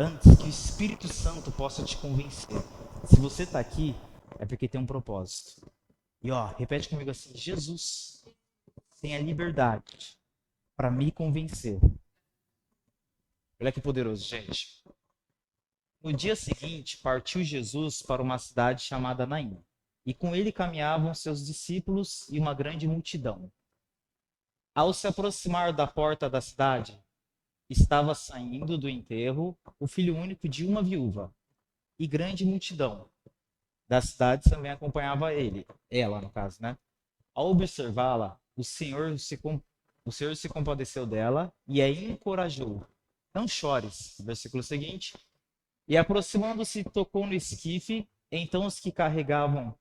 antes que o Espírito Santo possa te convencer. Se você está aqui, é porque tem um propósito. E ó, repete comigo assim: Jesus tem a liberdade para me convencer. Olha que poderoso, gente. No dia seguinte, partiu Jesus para uma cidade chamada Naim. E com ele caminhavam seus discípulos e uma grande multidão. Ao se aproximar da porta da cidade, estava saindo do enterro o filho único de uma viúva. E grande multidão da cidade também acompanhava ela no caso, né? Ao observá-la, o Senhor se compadeceu dela e a encorajou. Não chores. Versículo seguinte. E aproximando-se, tocou no esquife. Então os que carregavam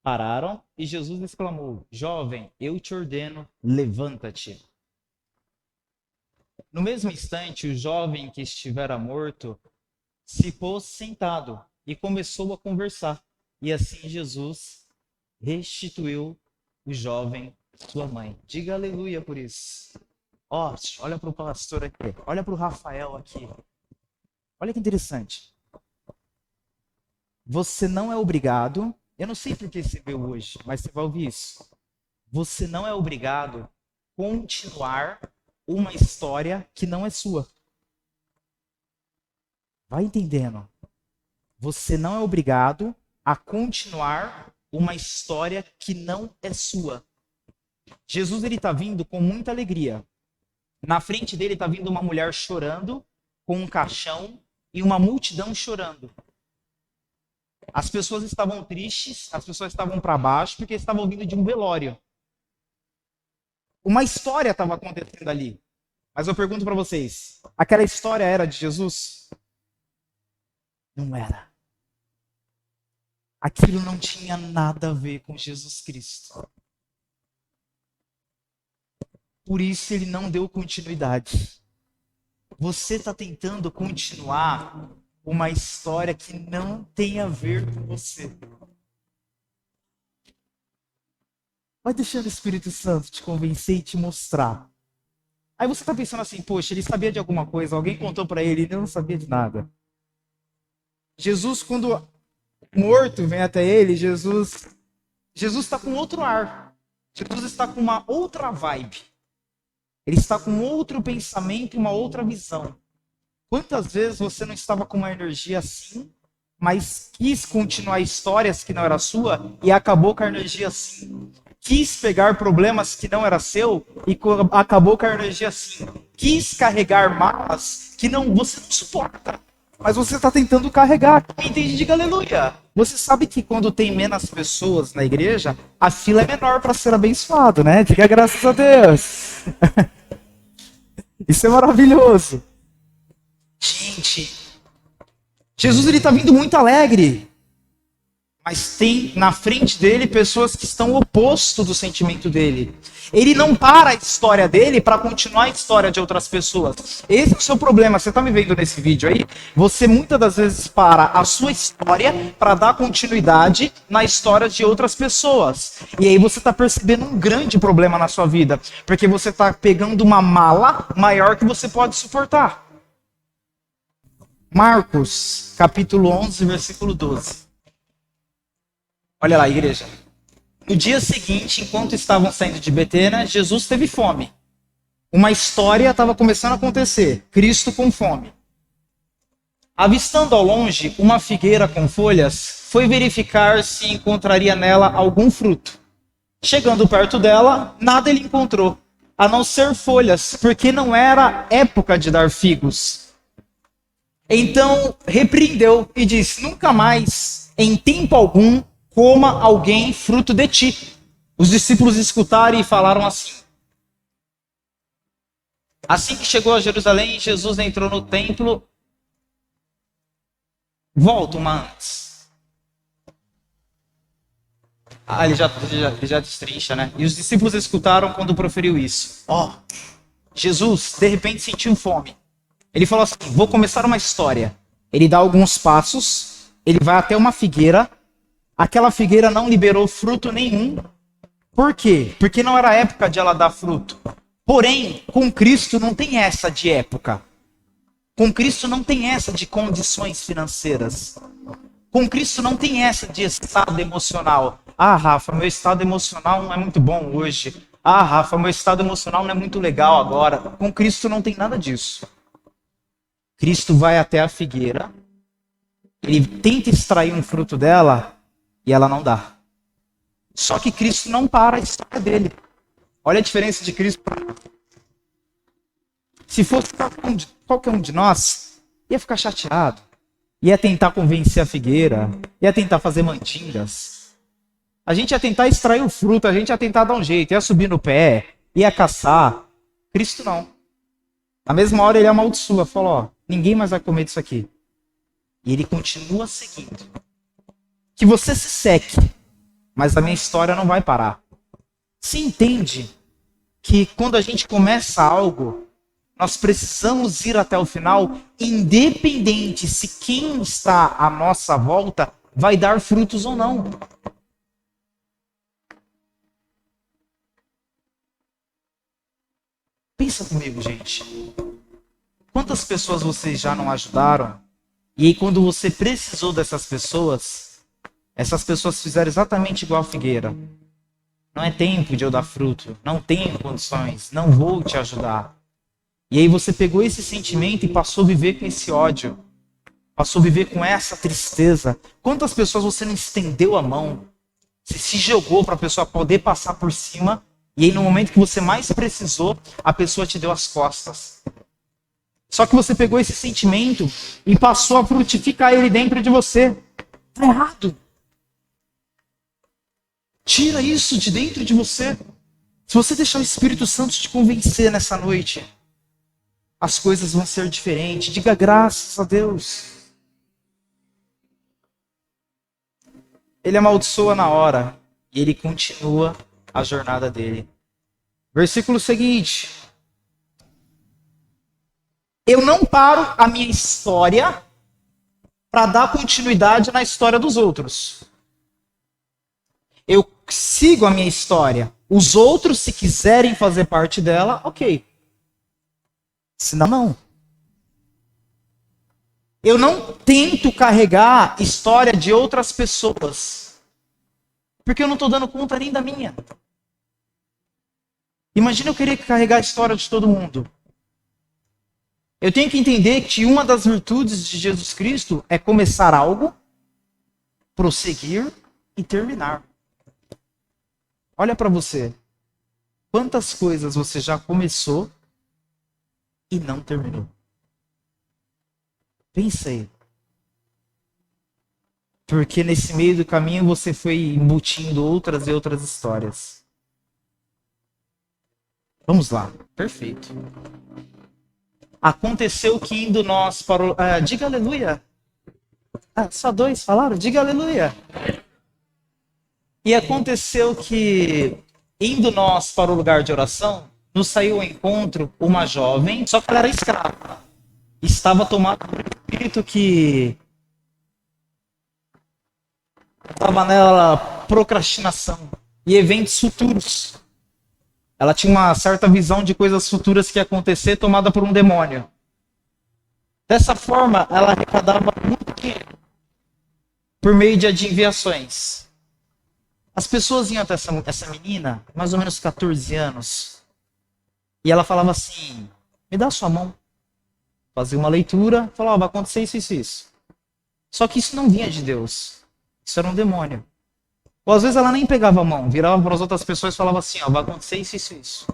pararam e Jesus exclamou: Jovem, eu te ordeno, levanta-te. No mesmo instante, o jovem que estivera morto se pôs sentado e começou a conversar. E assim Jesus restituiu o jovem sua mãe. Diga aleluia por isso. Ó, olha para o pastor aqui, olha para o Rafael aqui. Olha que interessante. Você não é obrigado, eu não sei por que você veio hoje, mas você vai ouvir isso. Você não é obrigado a continuar uma história que não é sua. Vai entendendo? Você não é obrigado a continuar uma história que não é sua. Jesus ele está vindo com muita alegria. Na frente dele está vindo uma mulher chorando, com um caixão e uma multidão chorando. As pessoas estavam tristes, as pessoas estavam para baixo porque estavam vindo de um velório. Uma história estava acontecendo ali. Mas eu pergunto para vocês, aquela história era de Jesus? Não era. Aquilo não tinha nada a ver com Jesus Cristo. Por isso ele não deu continuidade. Você está tentando continuar uma história que não tem a ver com você. Vai deixando o Espírito Santo te convencer e te mostrar. Aí você está pensando assim, poxa, ele sabia de alguma coisa, alguém contou para ele, ele não sabia de nada. Jesus, quando morto vem até ele, Jesus está com outro ar. Jesus está com uma outra vibe. Ele está com outro pensamento e uma outra visão. Quantas vezes você não estava com uma energia assim, mas quis continuar histórias que não era sua e acabou com a energia assim? Quis pegar problemas que não era seu e acabou com a energia assim? Quis carregar malas que você não suporta, mas você está tentando carregar. Quem entende, diga aleluia. Você sabe que quando tem menos pessoas na igreja, a fila é menor para ser abençoado, né? Diga graças a Deus. Isso é maravilhoso. Gente, Jesus ele está vindo muito alegre, mas tem na frente dele pessoas que estão oposto do sentimento dele. Ele não para a história dele para continuar a história de outras pessoas. Esse é o seu problema. Você está me vendo nesse vídeo aí? Você muitas das vezes para a sua história para dar continuidade na história de outras pessoas. E aí você está percebendo um grande problema na sua vida, porque você está pegando uma mala maior que você pode suportar. Marcos, capítulo 11, versículo 12. Olha lá, igreja. No dia seguinte, enquanto estavam saindo de Betânia, Jesus teve fome. Uma história estava começando a acontecer. Cristo com fome. Avistando ao longe uma figueira com folhas, foi verificar se encontraria nela algum fruto. Chegando perto dela, nada ele encontrou, a não ser folhas, porque não era época de dar figos. Então repreendeu e disse: nunca mais, em tempo algum, coma alguém fruto de ti. Os discípulos escutaram e falaram assim. Assim que chegou a Jerusalém, Jesus entrou no templo. Volta uma antes. Ele já destrincha, né? E os discípulos escutaram quando proferiu isso. Jesus, de repente, sentiu fome. Ele falou assim, vou começar uma história. Ele dá alguns passos, ele vai até uma figueira. Aquela figueira não liberou fruto nenhum. Por quê? Porque não era época de ela dar fruto. Porém, com Cristo não tem essa de época. Com Cristo não tem essa de condições financeiras. Com Cristo não tem essa de estado emocional. Ah, Rafa, meu estado emocional não é muito bom hoje. Ah, Rafa, meu estado emocional não é muito legal agora. Com Cristo não tem nada disso. Cristo vai até a figueira, ele tenta extrair um fruto dela e ela não dá. Só que Cristo não para a história dele. Olha a diferença de Cristo. Se fosse qualquer um de nós, ia ficar chateado. Ia tentar convencer a figueira. Ia tentar fazer mandingas. A gente ia tentar extrair o fruto. A gente ia tentar dar um jeito. Ia subir no pé. Ia caçar. Cristo não. Na mesma hora ele amaldiçoa. Fala, ó, ninguém mais vai comer disso aqui. E ele continua seguindo. Que você se seque. Mas a minha história não vai parar. Se entende que quando a gente começa algo, nós precisamos ir até o final, independente se quem está à nossa volta vai dar frutos ou não. Pensa comigo, gente. Quantas pessoas vocês já não ajudaram? E aí, quando você precisou dessas pessoas, essas pessoas fizeram exatamente igual a figueira. Não é tempo de eu dar fruto. Não tenho condições. Não vou te ajudar. E aí você pegou esse sentimento e passou a viver com esse ódio. Passou a viver com essa tristeza. Quantas pessoas você não estendeu a mão? Você se jogou para a pessoa poder passar por cima. E aí no momento que você mais precisou, a pessoa te deu as costas. Só que você pegou esse sentimento e passou a frutificar ele dentro de você. Tá errado. Tira isso de dentro de você. Se você deixar o Espírito Santo te convencer nessa noite, as coisas vão ser diferentes. Diga graças a Deus. Ele amaldiçoa na hora e ele continua a jornada dele. Versículo seguinte. Eu não paro a minha história para dar continuidade na história dos outros. Eu sigo a minha história. Os outros, se quiserem fazer parte dela, ok. Senão, não. Eu não tento carregar história de outras pessoas. Porque eu não estou dando conta nem da minha. Imagina eu querer carregar a história de todo mundo. Eu tenho que entender que uma das virtudes de Jesus Cristo é começar algo, prosseguir e terminar. Olha para você. Quantas coisas você já começou e não terminou? Pensa aí. Porque nesse meio do caminho você foi embutindo outras e outras histórias. Vamos lá. Perfeito. Aconteceu que indo nós para o... diga aleluia. Só dois falaram? Diga aleluia. E aconteceu que, indo nós para o lugar de oração, nos saiu ao encontro uma jovem, só que ela era escrava. Estava tomada por um espírito que estava nela procrastinação e eventos futuros. Ela tinha uma certa visão de coisas futuras que ia acontecer, tomada por um demônio. Dessa forma, ela arrecadava muito dinheiro por meio de adivinhações. As pessoas iam até essa menina, mais ou menos 14 anos, e ela falava assim, me dá sua mão. Fazia uma leitura, falava, vai acontecer isso, isso, isso. Só que isso não vinha de Deus. Isso era um demônio. Ou às vezes ela nem pegava a mão, virava para as outras pessoas e falava assim, vai acontecer isso, isso, isso.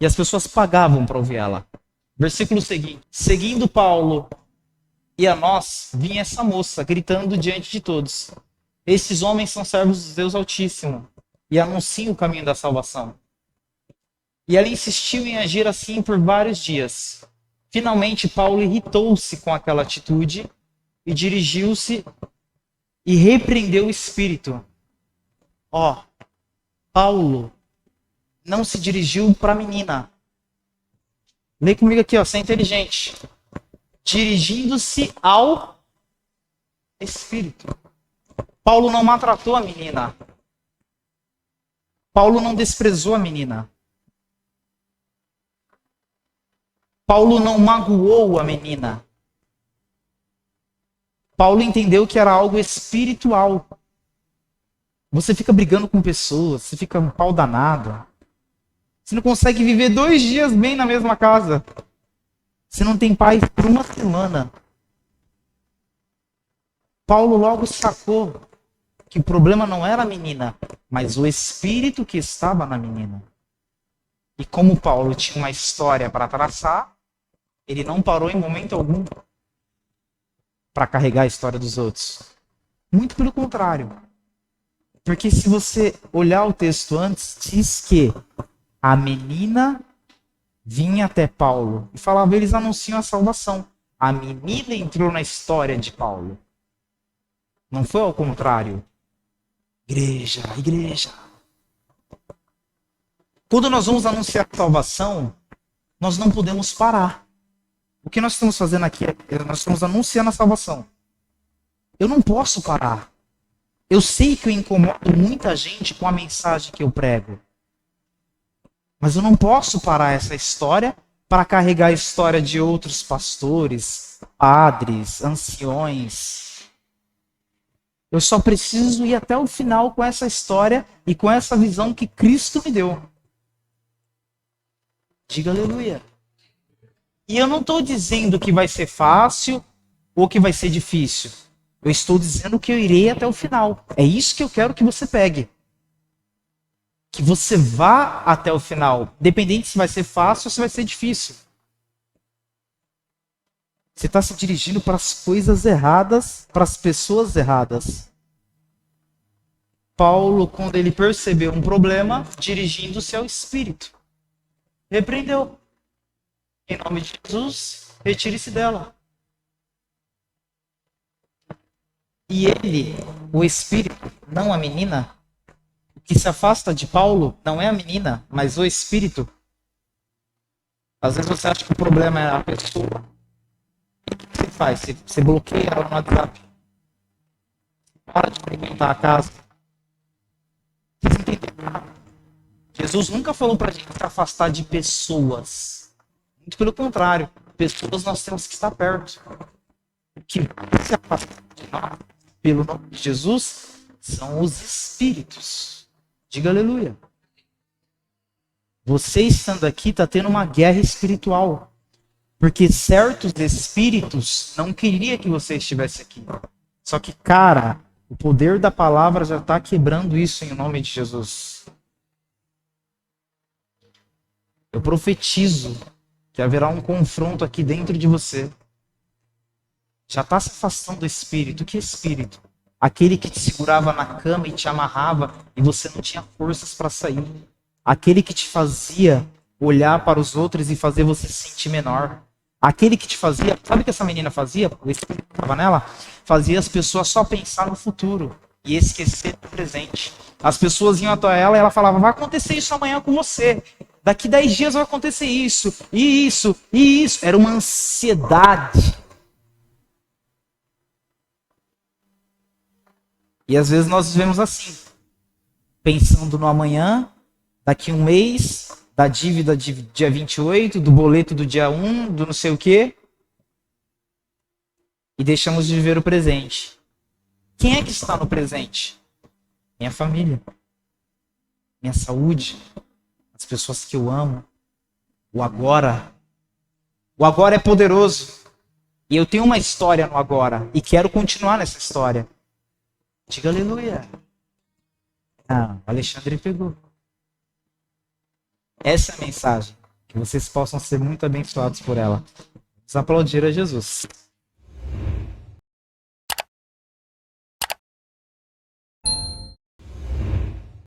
E as pessoas pagavam para ouvir ela. Versículo seguinte. Seguindo Paulo e a nós, vinha essa moça, gritando diante de todos. Esses homens são servos de Deus Altíssimo e anunciam o caminho da salvação. E ela insistiu em agir assim por vários dias. Finalmente, Paulo irritou-se com aquela atitude e dirigiu-se e repreendeu o espírito. Paulo não se dirigiu para a menina. Lê comigo aqui, você é inteligente. Dirigindo-se ao espírito. Paulo não maltratou a menina. Paulo não desprezou a menina. Paulo não magoou a menina. Paulo entendeu que era algo espiritual. Você fica brigando com pessoas, você fica um pau danado. Você não consegue viver 2 dias bem na mesma casa. Você não tem paz por uma semana. Paulo logo sacou que o problema não era a menina, mas o espírito que estava na menina. E como Paulo tinha uma história para traçar, ele não parou em momento algum para carregar a história dos outros. Muito pelo contrário. Porque se você olhar o texto antes, diz que a menina vinha até Paulo e falava, eles anunciam a salvação. A menina entrou na história de Paulo. Não foi ao contrário. Igreja, igreja. Quando nós vamos anunciar a salvação, nós não podemos parar. O que nós estamos fazendo aqui é nós estamos anunciando a salvação. Eu não posso parar. Eu sei que eu incomodo muita gente com a mensagem que eu prego. Mas eu não posso parar essa história para carregar a história de outros pastores, padres, anciões. Eu só preciso ir até o final com essa história e com essa visão que Cristo me deu. Diga aleluia. E eu não estou dizendo que vai ser fácil ou que vai ser difícil. Eu estou dizendo que eu irei até o final. É isso que eu quero que você pegue. Que você vá até o final. Independente se vai ser fácil ou se vai ser difícil. Você está se dirigindo para as coisas erradas, para as pessoas erradas. Paulo, quando ele percebeu um problema, dirigindo-se ao Espírito, repreendeu. Em nome de Jesus, retire-se dela. E ele, o Espírito, não a menina, o que se afasta de Paulo não é a menina, mas o Espírito. Às vezes você acha que o problema é a pessoa. O que você faz? Você bloqueia ela no WhatsApp. Para de frequentar a casa. Vocês entenderam? Jesus nunca falou pra gente se afastar de pessoas. Muito pelo contrário. Pessoas nós temos que estar perto. O que vai se afastar de nós, pelo nome de Jesus, são os espíritos. Diga aleluia. Você estando aqui está tendo uma guerra espiritual. Porque certos espíritos não queriam que você estivesse aqui. Só que, cara, o poder da palavra já está quebrando isso em nome de Jesus. Eu profetizo que haverá um confronto aqui dentro de você. Já está se afastando do espírito. Que espírito? Aquele que te segurava na cama e te amarrava e você não tinha forças para sair. Aquele que te fazia olhar para os outros e fazer você se sentir menor. Aquele que te fazia, sabe o que essa menina fazia? O espírito que estava nela? Fazia as pessoas só pensar no futuro e esquecer do presente. As pessoas iam até ela e ela falava, vai acontecer isso amanhã com você. Daqui 10 dias vai acontecer isso, e isso, e isso. Era uma ansiedade. E às vezes nós vivemos assim, pensando no amanhã, daqui um mês, da dívida de dia 28, do boleto do dia 1, do não sei o quê, e deixamos de viver o presente. Quem é que está no presente? Minha família, minha saúde, as pessoas que eu amo, o agora. O agora é poderoso. E eu tenho uma história no agora, e quero continuar nessa história. Diga aleluia. Ah, o Alexandre pegou. Essa é a mensagem. Que vocês possam ser muito abençoados por ela. Vamos aplaudir a Jesus.